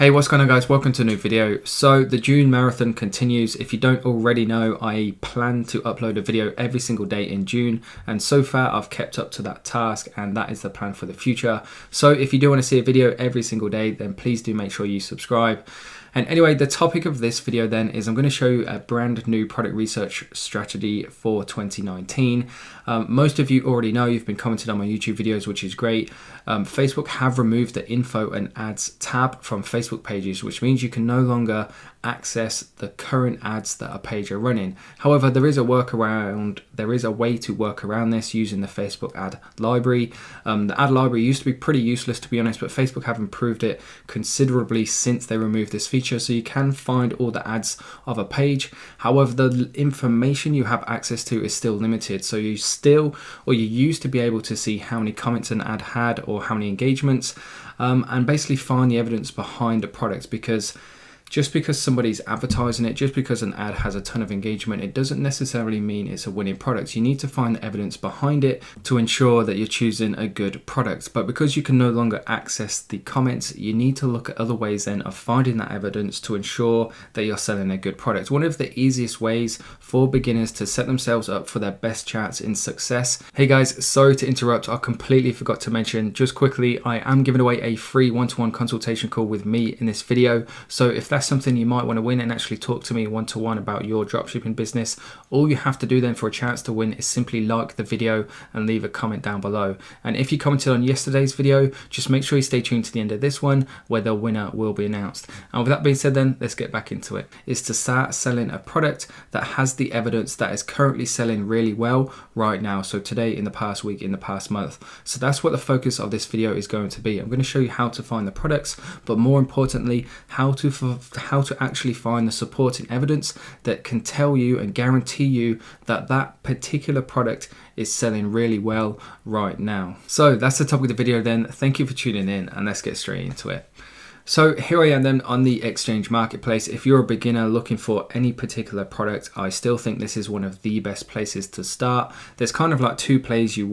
Hey, what's going on guys? Welcome to a new video. So the June marathon continues. If you don't already know, I plan to upload a video every single day in June, and so far I've kept up to that task, and that is the plan for the future. So if you do want to see a video every single day, then please do make sure you subscribe. And anyway, the topic of this video then is I'm going to show you a brand new product research strategy for 2019. Most of you already know, you've been commenting on my YouTube videos, which is great. Facebook have removed the info and ads tab from Facebook pages, which means you can no longer access the current ads that a page are running. However, there is a workaround. There is a way to work around this using the Facebook ad library. The ad library used to be pretty useless, to be honest, but Facebook have improved it considerably since they removed this feature, so you can find all the ads of a page. However, the information you have access to is still limited, so you used to be able to see how many comments an ad had or how many engagements, and basically find the evidence behind the product, because just because somebody's advertising it, just because an ad has a ton of engagement, it doesn't necessarily mean it's a winning product. You need to find the evidence behind it to ensure that you're choosing a good product. But because you can no longer access the comments, you need to look at other ways then of finding that evidence to ensure that you're selling a good product. One of the easiest ways for beginners to set themselves up for their best chance in success. Hey guys, sorry to interrupt. I completely forgot to mention, just quickly, I am giving away a free one-to-one consultation call with me in this video. So if that's something you might want to win and actually talk to me one-to-one about your dropshipping business, all you have to do then for a chance to win is simply like the video and leave a comment down below. And if you commented on yesterday's video, just make sure you stay tuned to the end of this one, where the winner will be announced. And with that being said then, let's get back into it. Is to start selling a product that has the evidence that is currently selling really well right now. So today, in the past week, in the past month. So that's what the focus of this video is going to be. I'm going to show you how to find the products, but more importantly, how to actually find the supporting evidence that can tell you and guarantee you that that particular product is selling really well right now. So that's the topic of the video then. Thank you for tuning in, and let's get straight into it. So here I am then on the exchange marketplace. If you're a beginner looking for any particular product, I still think this is one of the best places to start. There's kind of like two plays in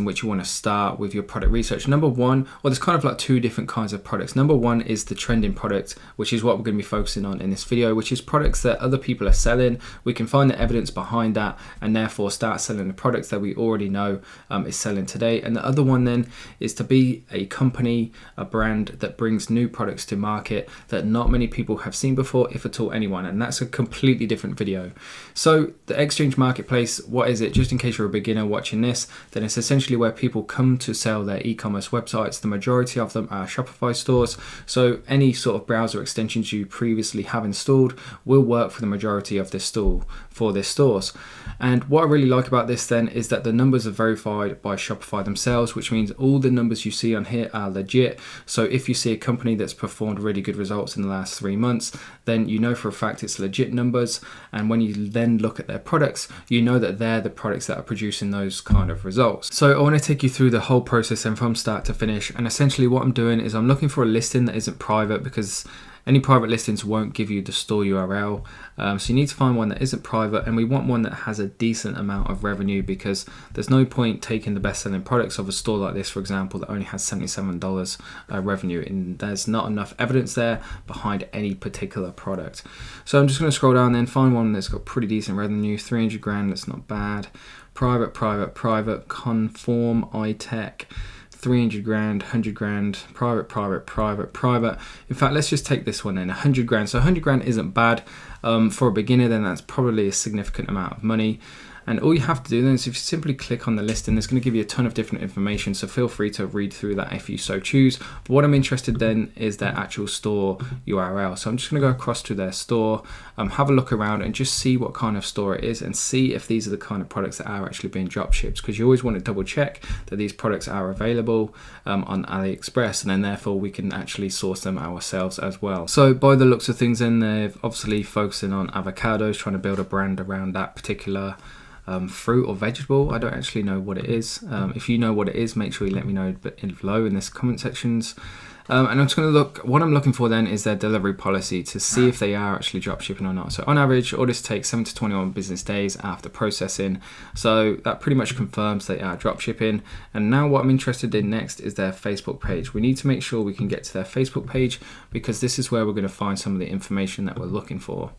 which you want to start with your product research. Number one, there's kind of like two different kinds of products. Number one is the trending product, which is what we're going to be focusing on in this video, which is products that other people are selling. We can find the evidence behind that and therefore start selling the products that we already know is selling today. And the other one then is to be a company, a brand that brings new products to market that not many people have seen before, if at all anyone. And that's a completely different video. So the exchange marketplace, what is it? Just in case you're a beginner watching this, then it's essentially where people come to sell their e-commerce websites. The majority of them are Shopify stores, so any sort of browser extensions you previously have installed will work for the majority of this stores. And what I really like about this then is that the numbers are verified by Shopify themselves, which means all the numbers you see on here are legit. So if you see a company that's performed really good results in the last 3 months, then you know for a fact it's legit numbers. And when you then look at their products, you know that they're the products that are producing those kind of results. So I want to take you through the whole process and from start to finish. And essentially what I'm doing is I'm looking for a listing that isn't private, because any private listings won't give you the store URL. So you need to find one that isn't private, and we want one that has a decent amount of revenue, because there's no point taking the best selling products of a store like this, for example, that only has $77 revenue, and there's not enough evidence there behind any particular product. So I'm just going to scroll down then, find one that's got pretty decent revenue, 300 grand, that's not bad. Private, conform, iTech, 300 grand, 100 grand, private. In fact, let's just take this one then, 100 grand. So 100 grand isn't bad. For a beginner, then that's probably a significant amount of money. And all you have to do then is if you simply click on the listing, it's going to give you a ton of different information. So feel free to read through that if you so choose. But what I'm interested then is their actual store URL. So I'm just going to go across to their store, have a look around and just see what kind of store it is and see if these are the kind of products that are actually being drop shipped, because you always want to double check that these products are available on AliExpress, and then therefore we can actually source them ourselves as well. So by the looks of things then, they're obviously focusing on avocados, trying to build a brand around that particular fruit or vegetable. I don't actually know what it is. If you know what it is, make sure you let me know below in this comment sections. And I'm just going to look, what I'm looking for then is their delivery policy to see if they are actually drop shipping or not. So on average, orders take 7 to 21 business days after processing. So that pretty much confirms they are drop shipping. And now what I'm interested in next is their Facebook page. We need to make sure we can get to their Facebook page because this is where we're going to find some of the information that we're looking for.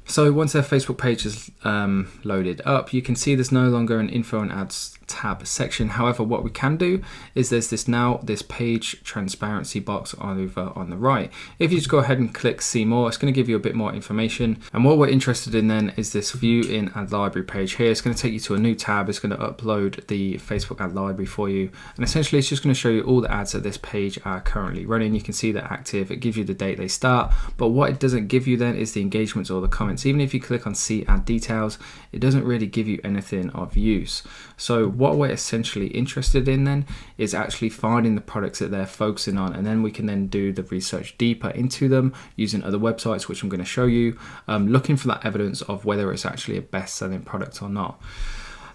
So once their Facebook page is loaded up, you can see there's no longer an info and ads tab section. However, what we can do is there's this page transparency box over on the right. If you just go ahead and click see more, it's going to give you a bit more information. And what we're interested in then is this view in ad library page here. It's going to take you to a new tab. It's going to upload the Facebook ad library for you. And essentially it's just going to show you all the ads that this page are currently running. You can see they're active. It gives you the date they start. But what it doesn't give you then is the engagements or the comments. Even if you click on see ad details, it doesn't really give you anything of use. So what we're essentially interested in then is actually finding the products that they're focusing on, and then we can then do the research deeper into them using other websites, which I'm going to show you, looking for that evidence of whether it's actually a best-selling product or not.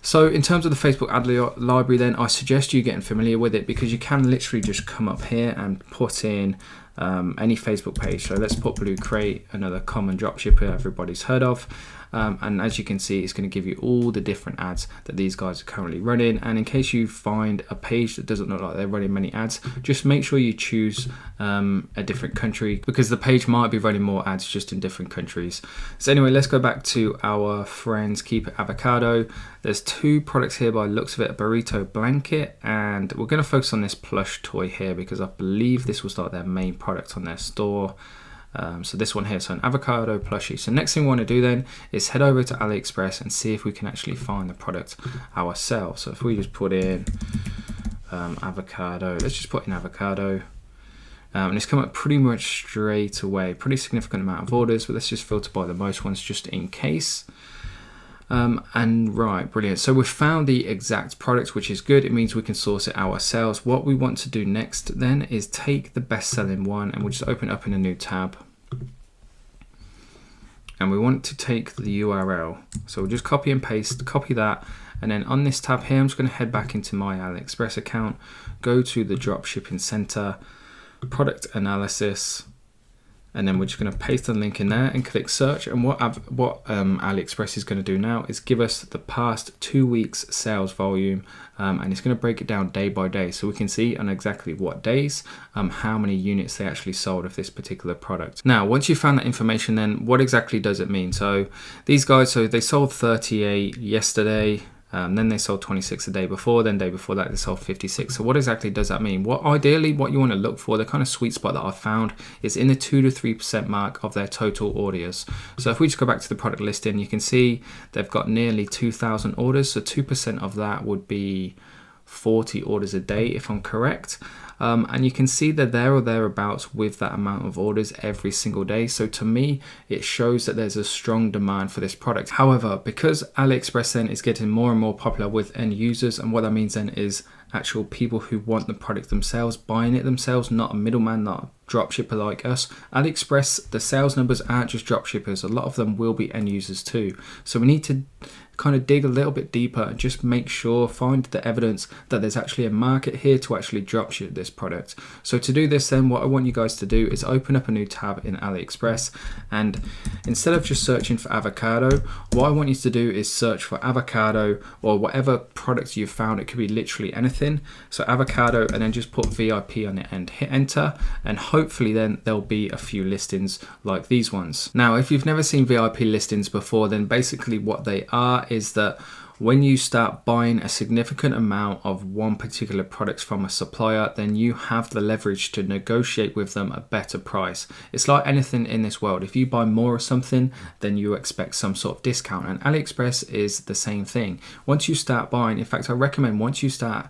So in terms of the Facebook ad library then, I suggest you getting familiar with it because you can literally just come up here and put in any Facebook page. So let's put Blue Crate, another common dropshipper everybody's heard of. And as you can see, it's going to give you all the different ads that these guys are currently running. And in case you find a page that doesn't look like they're running many ads, just make sure you choose a different country because the page might be running more ads just in different countries. So anyway, let's go back to our friends Keep It Avocado. There's two products here by the looks of it, a burrito blanket, and we're going to focus on this plush toy here because I believe this was like their main product on their store. So this one here, so an avocado plushie. So next thing we want to do then is head over to AliExpress and see if we can actually find the product ourselves. So if we just put in avocado, let's just put in avocado. And it's come up pretty much straight away, pretty significant amount of orders, but let's just filter by the most ones just in case. And right, brilliant. So we've found the exact product, which is good. It means we can source it ourselves. What we want to do next then is take the best selling one and we'll just open it up in a new tab. And we want to take the URL. So we'll just copy and paste, copy that. And then on this tab here, I'm just going to head back into my AliExpress account, go to the Dropshipping Center, product analysis, and then we're just going to paste the link in there and click search. And what AliExpress is going to do now is give us the past 2 weeks sales volume, and it's going to break it down day by day, so we can see on exactly what days how many units they actually sold of this particular product. Now once you found that information, then what exactly does it mean? So these guys, so they sold 38 yesterday. Then they sold 26 the day before, then day before that they sold 56. So what exactly does that mean? Ideally what you want to look for, the kind of sweet spot that I've found, is in the 2 to 3% mark of their total orders. So if we just go back to the product listing, you can see they've got nearly 2,000 orders. So 2% of that would be 40 orders a day if I'm correct. And you can see they're there or thereabouts with that amount of orders every single day. So to me, it shows that there's a strong demand for this product. However, because AliExpress then is getting more and more popular with end users, and what that means then is actual people who want the product themselves, buying it themselves, not a middleman, not a dropshipper like us. AliExpress, the sales numbers aren't just dropshippers. A lot of them will be end users too. So we need to kind of dig a little bit deeper and just make sure, find the evidence that there's actually a market here to actually dropship this product. So to do this then, what I want you guys to do is open up a new tab in AliExpress, and instead of just searching for avocado, what I want you to do is search for avocado or whatever product you've found. It could be literally anything. So avocado, and then just put VIP on it and hit enter, and hopefully then there'll be a few listings like these ones. Now if you've never seen VIP listings before, then basically what they are is that when you start buying a significant amount of one particular product from a supplier, then you have the leverage to negotiate with them a better price. It's like anything in this world. If you buy more of something, then you expect some sort of discount. And AliExpress is the same thing. Once you start buying, in fact, I recommend once you start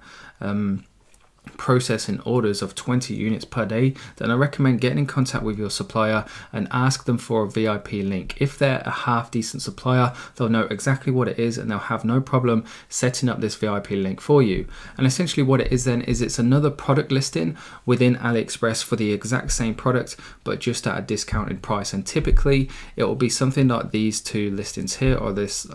processing orders of 20 units per day, then I recommend getting in contact with your supplier and ask them for a VIP link. If they're a half decent supplier, they'll know exactly what it is and they'll have no problem setting up this VIP link for you. And essentially what it is then is it's another product listing within AliExpress for the exact same product, but just at a discounted price. And typically it will be something like these two listings here, or this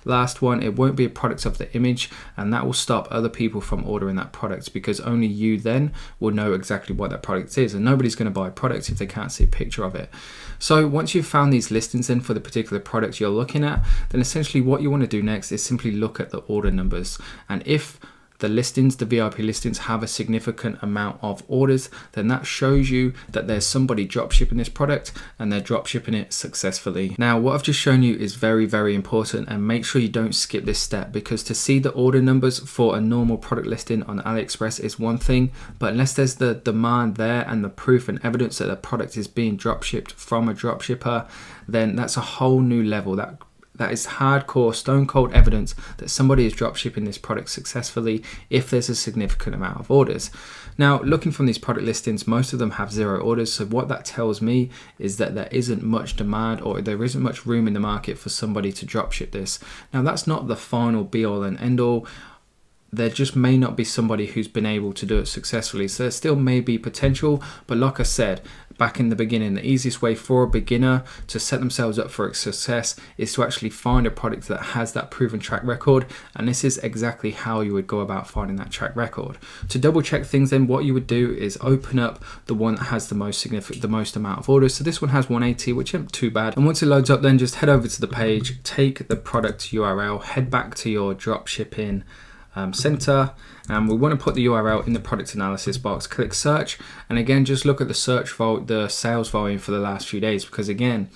last one. It won't be a product of the image, and that will stop other people from ordering that product, because only you then will know exactly what that product is, and nobody's going to buy a product if they can't see a picture of it. So once you've found these listings in for the particular product you're looking at, then essentially what you want to do next is simply look at the order numbers. And if the listings, the VIP listings, have a significant amount of orders, then that shows you that there's somebody drop shipping this product and they're drop shipping it successfully. Now, what I've just shown you is very, very important, and make sure you don't skip this step, because to see the order numbers for a normal product listing on AliExpress is one thing, but unless there's the demand there and the proof and evidence that the product is being drop shipped from a drop shipper, then that's a whole new level. That is hardcore, stone cold evidence that somebody is drop shipping this product successfully if there's a significant amount of orders. Now, looking from these product listings, most of them have 0 orders. So what that tells me is that there isn't much demand, or there isn't much room in the market for somebody to drop ship this. Now, that's not the final be all and end all. There just may not be somebody who's been able to do it successfully. So there still may be potential, but like I said back in the beginning, the easiest way for a beginner to set themselves up for success is to actually find a product that has that proven track record, and this is exactly how you would go about finding that track record. To double check things, then what you would do is open up the one that has the most amount of orders. So this one has 180, which isn't too bad. And once it loads up, then just head over to the page, take the product URL, head back to your drop shipping center, and we want to put the URL in the product analysis box, click search, and again just look at the sales volume for the last few days, because again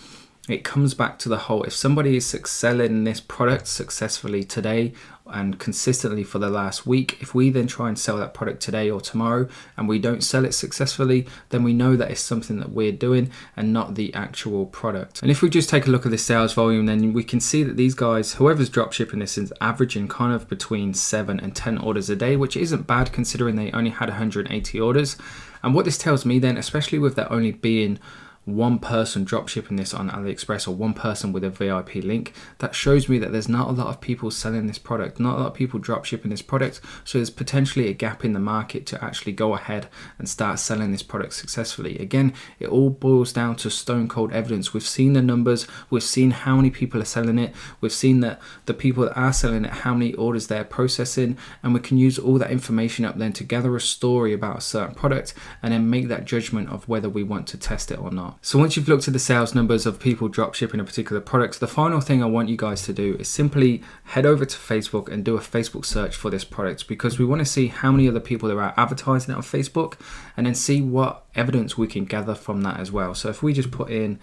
it comes back to the whole, if somebody is selling this product successfully today and consistently for the last week, if we then try and sell that product today or tomorrow and we don't sell it successfully, then we know that it's something that we're doing and not the actual product. And if we just take a look at the sales volume, then we can see that these guys, whoever's drop shipping this, is averaging kind of between 7 and 10 orders a day, which isn't bad considering they only had 180 orders. And what this tells me then, especially with there only being one person drop shipping this on AliExpress, or one person with a VIP link, that shows me that there's not a lot of people selling this product, not a lot of people drop shipping this product. So there's potentially a gap in the market to actually go ahead and start selling this product successfully. Again, it all boils down to stone cold evidence. We've seen the numbers, we've seen how many people are selling it, we've seen that the people that are selling it, how many orders they're processing, and we can use all that information up then to gather a story about a certain product and then make that judgment of whether we want to test it or not. So once you've looked at the sales numbers of people drop shipping a particular product, the final thing I want you guys to do is simply head over to Facebook and do a Facebook search for this product, because we want to see how many other people there are advertising it on Facebook, and then see what evidence we can gather from that as well. So if we just put in,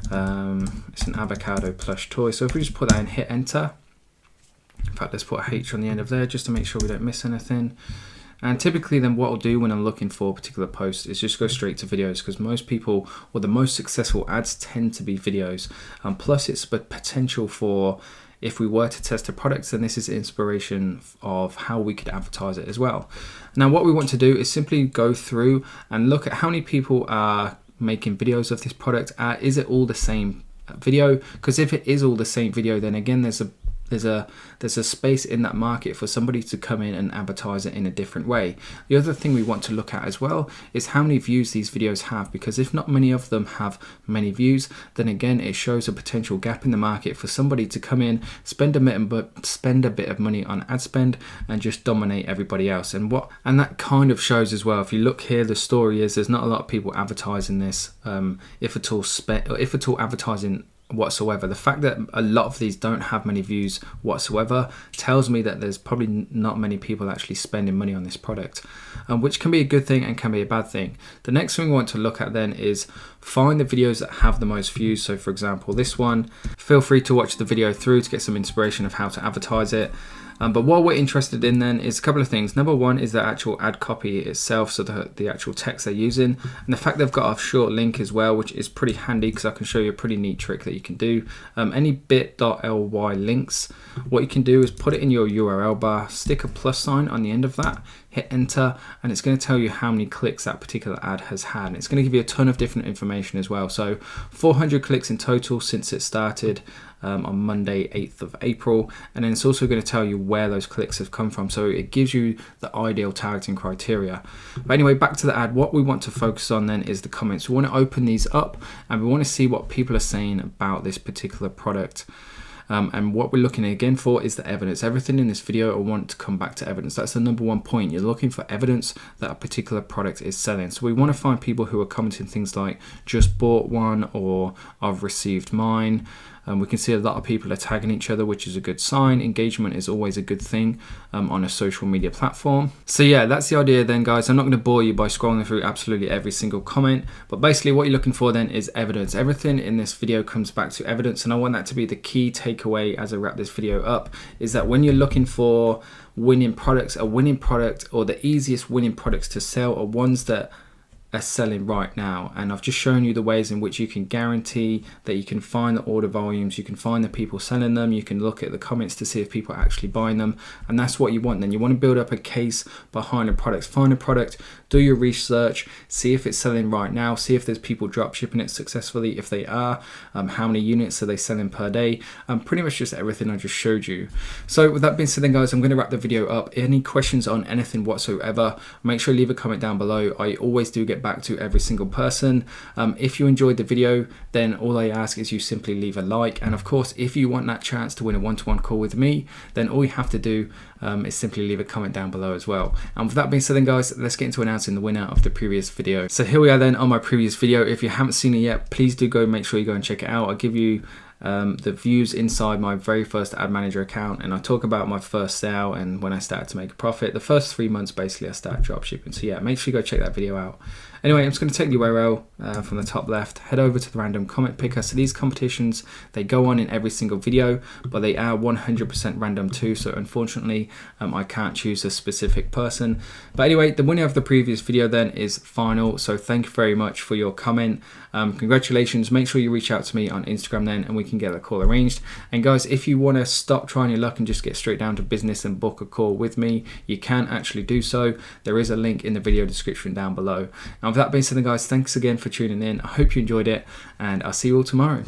it's an avocado plush toy. So if we just put that in, hit enter. In fact, let's put a H on the end of there just to make sure we don't miss anything. And typically then what I'll do when I'm looking for a particular post is just go straight to videos, because most people, or the most successful ads, tend to be videos. Plus it's the potential for, if we were to test a product, then this is inspiration of how we could advertise it as well. Now what we want to do is simply go through and look at how many people are making videos of this product. Is it all the same video? Because if it is all the same video, then again there's a space in that market for somebody to come in and advertise it in a different way. The other thing we want to look at as well is how many views these videos have, because if not many of them have many views, then again it shows a potential gap in the market for somebody to come in, spend a bit of money on ad spend and just dominate everybody else. And that kind of shows as well, if you look here, the story is there's not a lot of people advertising this, if at all advertising whatsoever. The fact that a lot of these don't have many views whatsoever tells me that there's probably not many people actually spending money on this product, which can be a good thing and can be a bad thing. The next thing we want to look at then is find the videos that have the most views. So for example, this one, feel free to watch the video through to get some inspiration of how to advertise it. But what we're interested in then is a couple of things. Number one is the actual ad copy itself, so the actual text they're using, and the fact they've got a short link as well, which is pretty handy because I can show you a pretty neat trick that you can do. Any bit.ly links, what you can do is put it in your URL bar, stick a plus sign on the end of that, hit enter, and it's going to tell you how many clicks that particular ad has had. And it's going to give you a ton of different information as well. So 400 clicks in total since it started on Monday 8th of April, and then it's also going to tell you where those clicks have come from, so it gives you the ideal targeting criteria. But anyway, back to the ad, what we want to focus on then is the comments. We want to open these up and we want to see what people are saying about this particular product. And what we're looking again for is the evidence. Everything in this video, I want to come back to evidence. That's the number one point. You're looking for evidence that a particular product is selling. So we want to find people who are commenting things like just bought one or I've received mine. We can see a lot of people are tagging each other, which is a good sign. Engagement is always a good thing on a social media platform. So yeah, that's the idea then, guys. I'm not going to bore you by scrolling through absolutely every single comment, but basically what you're looking for then is evidence. Everything in this video comes back to evidence, and I want that to be the key takeaway as I wrap this video up, is that when you're looking for winning products, a winning product or the easiest winning products to sell are ones that are selling right now. And I've just shown you the ways in which you can guarantee that you can find the order volumes, you can find the people selling them, you can look at the comments to see if people are actually buying them, and that's what you want. Then you want to build up a case behind a product. Find a product, do your research, see if it's selling right now, see if there's people drop shipping it successfully. If they are, how many units are they selling per day? Pretty much just everything I just showed you. So with that being said then, guys, I'm going to wrap the video up. Any questions on anything whatsoever, make sure you leave a comment down below. I always do get back to every single person. If you enjoyed the video, then all I ask is you simply leave a like, and of course if you want that chance to win a one-to-one call with me, then all you have to do is simply leave a comment down below as well. And with that being said then, guys, let's get into announcing the winner of the previous video. So here we are then on my previous video. If you haven't seen it yet, please do go, make sure you go and check it out. I'll give you the views inside my very first ad manager account, and I talk about my first sale and when I started to make a profit. The first 3 months basically I started dropshipping. So yeah, make sure you go check that video out. Anyway, I'm just going to take the URL from the top left, head over to the random comment picker. So these competitions, they go on in every single video, but they are 100% random too. So unfortunately, I can't choose a specific person. But anyway, the winner of the previous video then is final. So thank you very much for your comment. Congratulations. Make sure you reach out to me on Instagram then, and we can get a call arranged. And guys, if you want to stop trying your luck and just get straight down to business and book a call with me, you can actually do so. There is a link in the video description down below. And with that being said, guys, thanks again for tuning in. I hope you enjoyed it, and I'll see you all tomorrow.